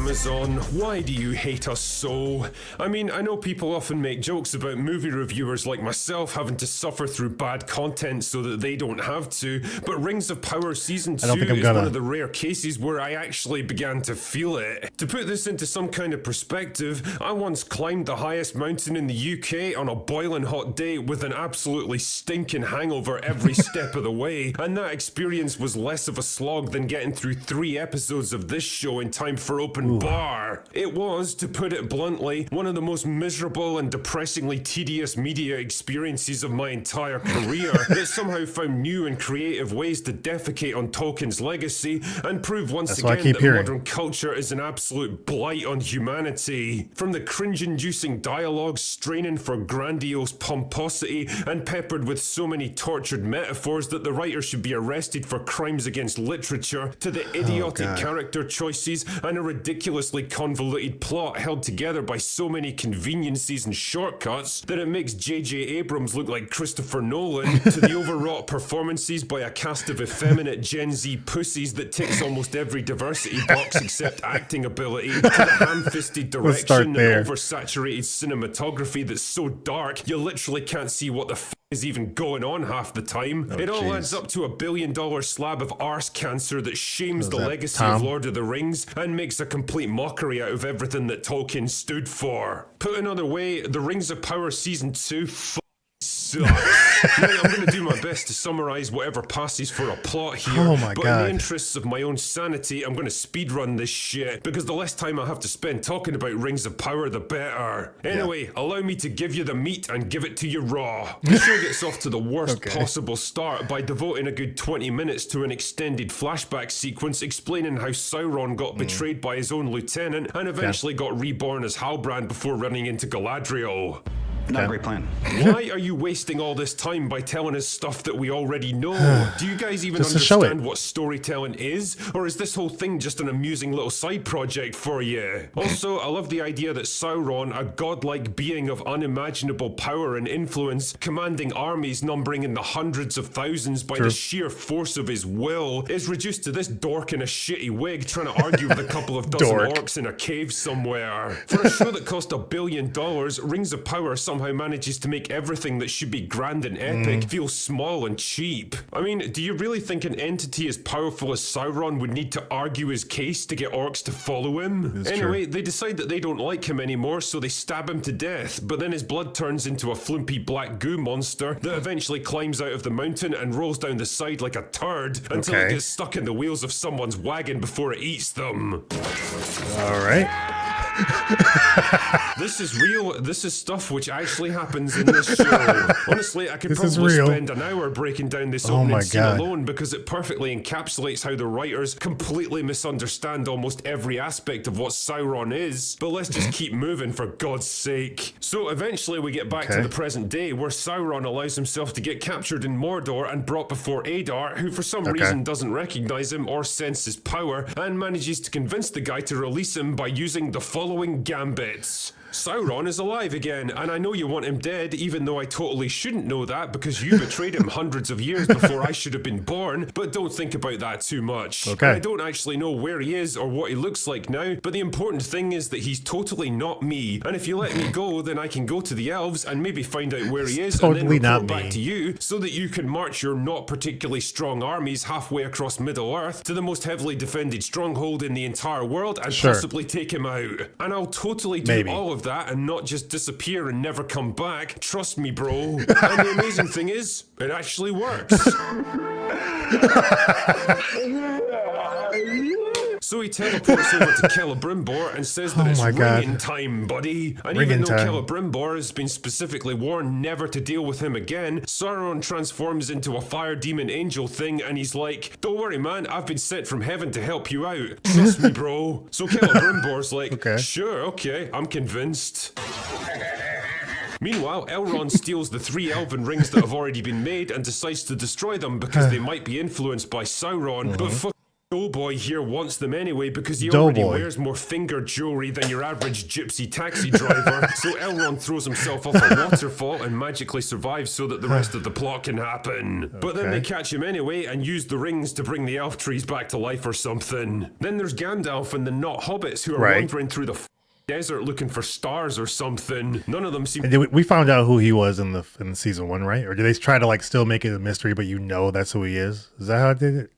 Amazon, why do you hate us so? I mean, I know people often make jokes about movie reviewers like myself having to suffer through bad content so that they don't have to, but Rings of Power Season 2 is one of the rare cases where I actually began to feel it. To put this into some kind of perspective, I once climbed the highest mountain in the UK on a boiling hot day with an absolutely stinking hangover every step of the way, and that experience was less of a slog than getting through 3 episodes of this show in time for open bar. It was, to put it bluntly, one of the most miserable and depressingly tedious media experiences of my entire career that somehow found new and creative ways to defecate on Tolkien's legacy and prove once again that modern culture is an absolute blight on humanity. From the cringe-inducing dialogue straining for grandiose pomposity and peppered with so many tortured metaphors that the writer should be arrested for crimes against literature, to the idiotic character choices and a ridiculously convoluted plot held together by so many conveniences and shortcuts that it makes J.J. Abrams look like Christopher Nolan, to the overwrought performances by a cast of effeminate Gen Z pussies that ticks almost every diversity box except acting ability, to the ham-fisted direction and oversaturated cinematography that's so dark you literally can't see what the is even going on half the time. It all adds up to $1 billion slab of arse cancer that shames the legacy of Lord of the Rings and makes a complete mockery out of everything that Tolkien stood for. Put another way, the Rings of Power Season 2 sucks. Now, I'm going to do my best to summarize whatever passes for a plot here, but in the interests of my own sanity, I'm going to speedrun this shit, because the less time I have to spend talking about Rings of Power, the better. Anyway, allow me to give you the meat and give it to you raw. The show gets off to the worst possible start by devoting a good 20 minutes to an extended flashback sequence explaining how Sauron got betrayed by his own lieutenant and eventually got reborn as Halbrand before running into Galadriel. Not a great plan. Why are you wasting all this time by telling us stuff that we already know? Do you guys even understand what storytelling is? Or is this whole thing just an amusing little side project for you? Also, I love the idea that Sauron, a godlike being of unimaginable power and influence, commanding armies numbering in the hundreds of thousands by the sheer force of his will, is reduced to this dork in a shitty wig trying to argue with a couple of dozen orcs in a cave somewhere. For a show that cost $1 billion, Rings of Power somehow manages to make everything that should be grand and epic feel small and cheap. I mean, do you really think an entity as powerful as Sauron would need to argue his case to get orcs to follow him? Anyway, they decide that they don't like him anymore, so they stab him to death, but then his blood turns into a flumpy black goo monster that eventually climbs out of the mountain and rolls down the side like a turd until it gets stuck in the wheels of someone's wagon before it eats them. Alright. This is real. This is stuff which actually happens in this show. Honestly, I could probably spend an hour breaking down this opening scene alone because it perfectly encapsulates how the writers completely misunderstand almost every aspect of what Sauron is. But let's just keep moving, for God's sake. So eventually we get back to the present day, where Sauron allows himself to get captured in Mordor and brought before Adar, who for some reason doesn't recognize him or sense his power, and manages to convince the guy to release him by using the following gambits. Sauron is alive again, and I know you want him dead, even though I totally shouldn't know that because you betrayed him hundreds of years before I should have been born, but don't think about that too much. I don't actually know where he is or what he looks like now, but the important thing is that he's totally not me, and if you let me go, then I can go to the elves and maybe find out where he is and then report back to you so that you can march your not particularly strong armies halfway across Middle-earth to the most heavily defended stronghold in the entire world and possibly take him out. And I'll totally do all of that and not just disappear and never come back. Trust me, bro. And the amazing thing is, it actually works. So he teleports over to Celebrimbor and says that it's ringing time, buddy. And even though Celebrimbor has been specifically warned never to deal with him again, Sauron transforms into a fire demon angel thing and he's like, don't worry, man, I've been sent from heaven to help you out. Trust me, bro. So Celebrimbor's like, sure, okay, I'm convinced. Meanwhile, Elrond steals the 3 elven rings that have already been made and decides to destroy them because they might be influenced by Sauron, but Doughboy here wants them anyway because he Doughboy. already wears more finger jewelry than your average gypsy taxi driver. So Elrond throws himself off a waterfall and magically survives so that the rest of the plot can happen. But then they catch him anyway and use the rings to bring the elf trees back to life or something. Then there's Gandalf and the not hobbits who are wandering through the desert looking for stars or something. None of them seem. And we found out who he was in season 1, right? Or do they try to like still make it a mystery, but you know that's who he is? Is that how it did it?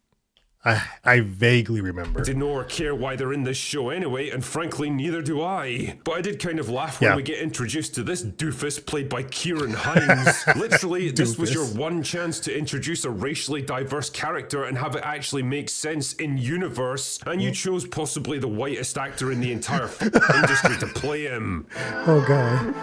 I vaguely remember. Didn't know or care why they're in this show anyway, and frankly, neither do I. But I did kind of laugh when we get introduced to this doofus played by Kieran Hines. Literally, this was your one chance to introduce a racially diverse character and have it actually make sense in universe, and you chose possibly the whitest actor in the entire industry to play him. Oh, God.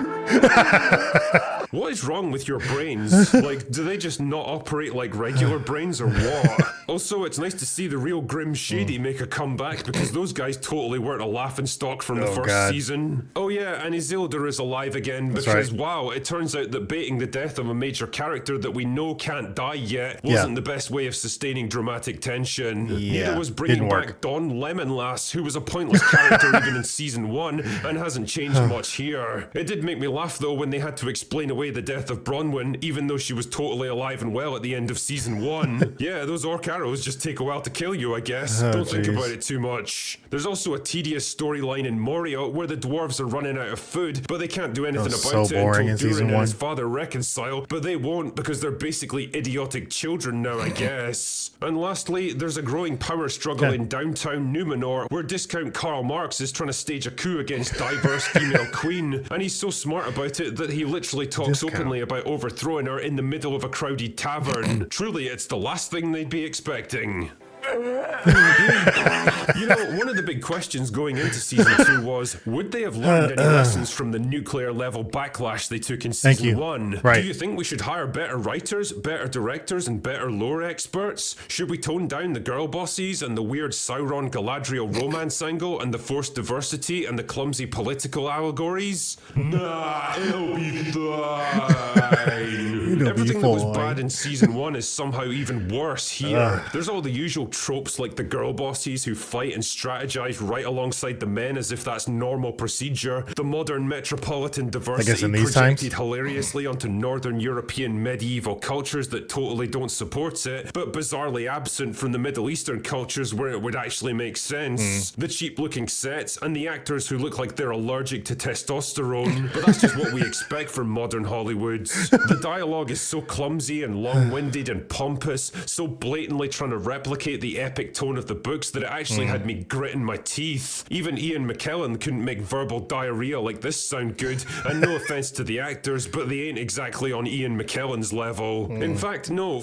What is wrong with your brains? Like, do they just not operate like regular brains or what? Also, it's nice to see the real Grim Shady make a comeback because those guys totally weren't a laughingstock from the first season. Oh yeah, and Isildur is alive again because wow, it turns out that baiting the death of a major character that we know can't die yet wasn't the best way of sustaining dramatic tension. Neither was bringing back Don Lemonlass, who was a pointless character even in season 1 and hasn't changed much here. It did make me laugh though when they had to explain away the death of Bronwyn, even though she was totally alive and well at the end of season 1. Yeah, those orc arrows just take a while to kill you, I guess. Don't think about it too much. There's also a tedious storyline in Moria where the dwarves are running out of food, but they can't do anything about it until Durin and his father reconcile, but they won't because they're basically idiotic children now, I guess. And lastly, there's a growing power struggle in downtown Numenor where discount Karl Marx is trying to stage a coup against diverse female queen, and he's so smart about it that he literally talks openly about overthrowing her in the middle of a crowded tavern. Truly, it's the last thing they'd be expecting. You know, one of the big questions going into season 2 was, would they have learned any lessons from the nuclear level backlash they took in season 1? Do you think we should hire better writers, better directors, and better lore experts? Should we tone down the girl bosses and the weird Sauron Galadriel romance angle and the forced diversity and the clumsy political allegories? Nah, it'll be fine. Everything that was bad in season 1 is somehow even worse here. There's all the usual tropes like the girl bosses who fight and strategize right alongside the men as if that's normal procedure. The modern metropolitan diversity projected hilariously onto northern European medieval cultures that totally don't support it, but bizarrely absent from the Middle Eastern cultures where it would actually make sense. The cheap looking sets and the actors who look like they're allergic to testosterone, but that's just what we expect from modern Hollywood. The dialogue is so clumsy and long-winded and pompous, so blatantly trying to replicate the epic tone of the books that it actually had me gritting my teeth. Even Ian McKellen couldn't make verbal diarrhea like this sound good, and no offense to the actors, but they ain't exactly on Ian McKellen's level. In fact, no,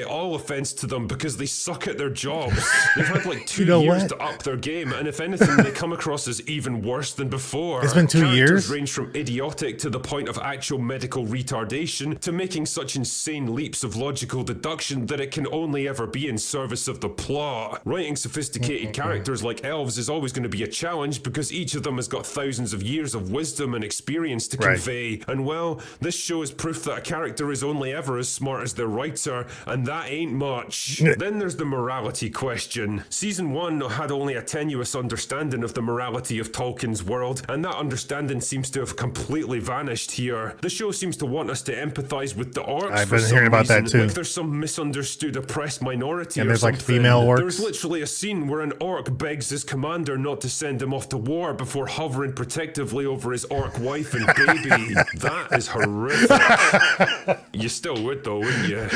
all offense to them because they suck at their jobs. They've had like 2 years to up their game, and if anything, they come across as even worse than before. It's been 2 years? Characters range from idiotic to the point of actual medical retardation to making such insane leaps of logical deduction that it can only ever be in service of the plot. Writing sophisticated characters like elves is always going to be a challenge because each of them has got thousands of years of wisdom and experience to convey. And well, this show is proof that a character is only ever as smart as their writer, and that ain't much. Then there's the morality question. Season 1 had only a tenuous understanding of the morality of Tolkien's world, and that understanding seems to have completely vanished here. The show seems to want us to empathize with the orcs. I've been hearing about that too. Like there's some misunderstood oppressed minority and or there's something. like female orcs. There's literally a scene where an orc begs his commander not to send him off to war before hovering protectively over his orc wife and baby. That is horrific. You still would though, wouldn't you?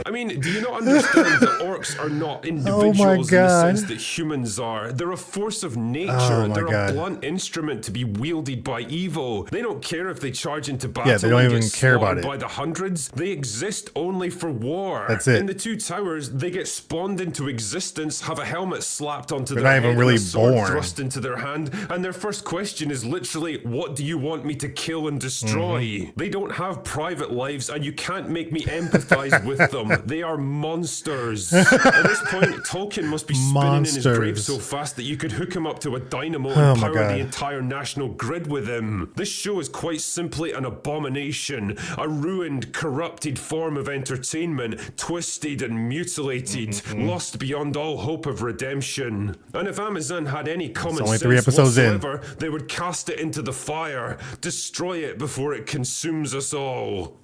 I mean, do you not understand that orcs are not individuals in the sense that humans are? They're a force of nature. They're a blunt instrument to be wielded by evil. They don't care if they charge into battle they don't and even get care about it by the hundreds. They exist only for war. That's it. In the Two Towers, they get spawned into existence, have a helmet slapped onto their not head, even really and a sword born. thrust into their hand, and their first question is literally, what do you want me to kill and destroy? They don't have private lives, and you can't make me empathize with them. They are monsters. At this point, Tolkien must be spinning in his grave Monsters. so fast that you could hook him up to a dynamo Oh and my power God. the entire national grid with him. This show is quite simply an abomination, a ruined, corrupted form of entertainment, twisted and mutilated, lost beyond all hope of redemption. And if Amazon had any common only sense 3 episodes in. whatsoever, they would cast it into the fire, destroy it before it consumes us all.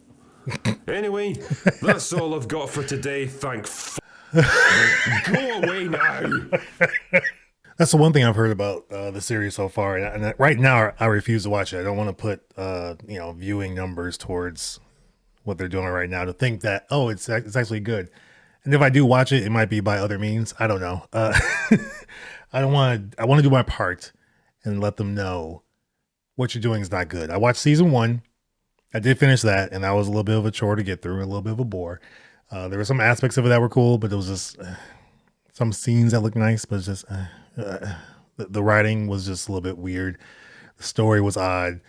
Anyway, that's all I've got for today, Go away now! That's the one thing I've heard about the series so far, and right now I refuse to watch it. I don't want to put viewing numbers towards what they're doing right now to think that it's actually good. And if I do watch it, it might be by other means. I don't know. I want to do my part and let them know what you're doing is not good. I watched season 1. I did finish that, and that was a little bit of a chore to get through, a little bit of a bore. There were some aspects of it that were cool, but it was just some scenes that looked nice, but it's just the writing was just a little bit weird. The story was odd.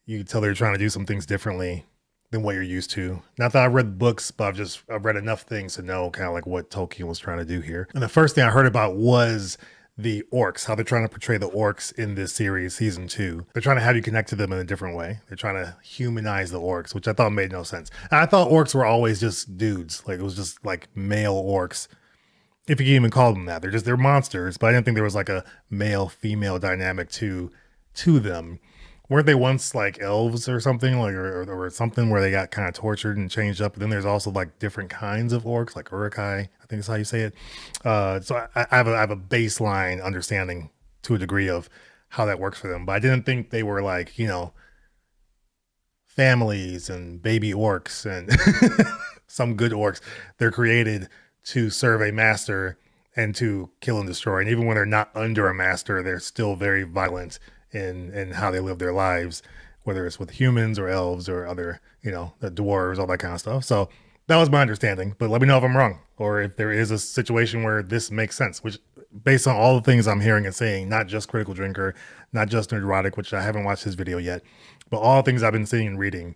You could tell they were trying to do some things differently than what you're used to. Not that I've read books, but I've read enough things to know kind of like what Tolkien was trying to do here. And the first thing I heard about was the orcs, how they're trying to portray the orcs in this series, season 2. They're trying to have you connect to them in a different way. They're trying to humanize the orcs, which I thought made no sense. And I thought orcs were always just dudes. Like it was just like male orcs. If you can even call them that. They're monsters, but I didn't think there was like a male-female dynamic to them. Weren't they once like elves or something, like or something where they got kind of tortured and changed up? But then there's also like different kinds of orcs, like Urukai, I think is how you say it. So I have a baseline understanding to a degree of how that works for them, but I didn't think they were like families and baby orcs and some good orcs. They're created to serve a master and to kill and destroy. And even when they're not under a master, they're still very violent in how they live their lives, whether it's with humans or elves or other, the dwarves, all that kind of stuff. So that was my understanding, but let me know if I'm wrong or if there is a situation where this makes sense, which based on all the things I'm hearing and saying, not just Critical Drinker, not just Nerdrotic, which I haven't watched his video yet, but all things I've been seeing and reading,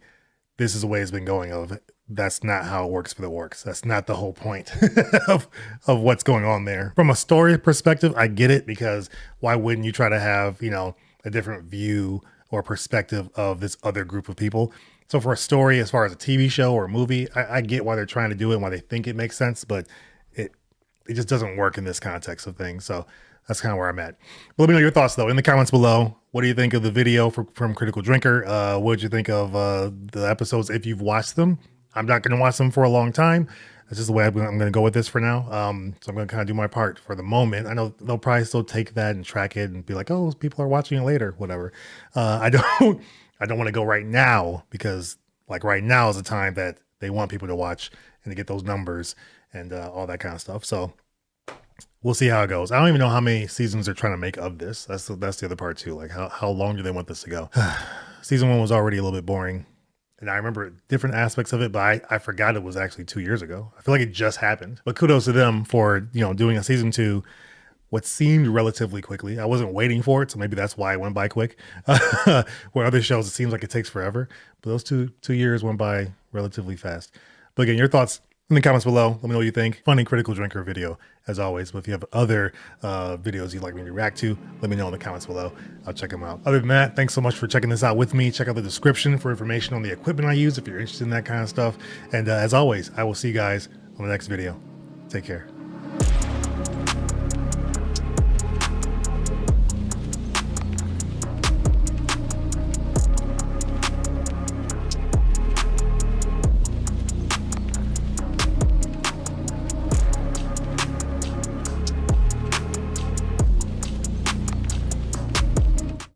this is the way it's been going of that's not how it works for the orcs. That's not the whole point of what's going on there. From a story perspective, I get it, because why wouldn't you try to have, a different view or perspective of this other group of people? So for a story, as far as a TV show or a movie, I get why they're trying to do it and why they think it makes sense, but it just doesn't work in this context of things. So that's kind of where I'm at. But let me know your thoughts though in the comments below. What do you think of the video from Critical Drinker? What did you think of the episodes if you've watched them? I'm not going to watch them for a long time. That's just the way I'm going to go with this for now. So I'm going to kind of do my part for the moment. I know they'll probably still take that and track it and be like, oh, people are watching it later, whatever. I don't want to go right now, because like right now is the time that they want people to watch and to get those numbers and all that kind of stuff. So we'll see how it goes. I don't even know how many seasons they're trying to make of this. That's the other part too. Like how long do they want this to go? Season 1 was already a little bit boring. And I remember different aspects of it, but I forgot it was actually 2 years ago. I feel like it just happened. But kudos to them for, doing a season 2, what seemed relatively quickly. I wasn't waiting for it, so maybe that's why it went by quick. Where other shows, it seems like it takes forever. But those two years went by relatively fast. But again, your thoughts in the comments below. Let me know what you think. Funny Critical Drinker video, as always. But if you have other videos you'd like me to react to, let me know in the comments below. I'll check them out. Other than that, thanks so much for checking this out with me. Check out the description for information on the equipment I use if you're interested in that kind of stuff. And as always, I will see you guys on the next video. Take care.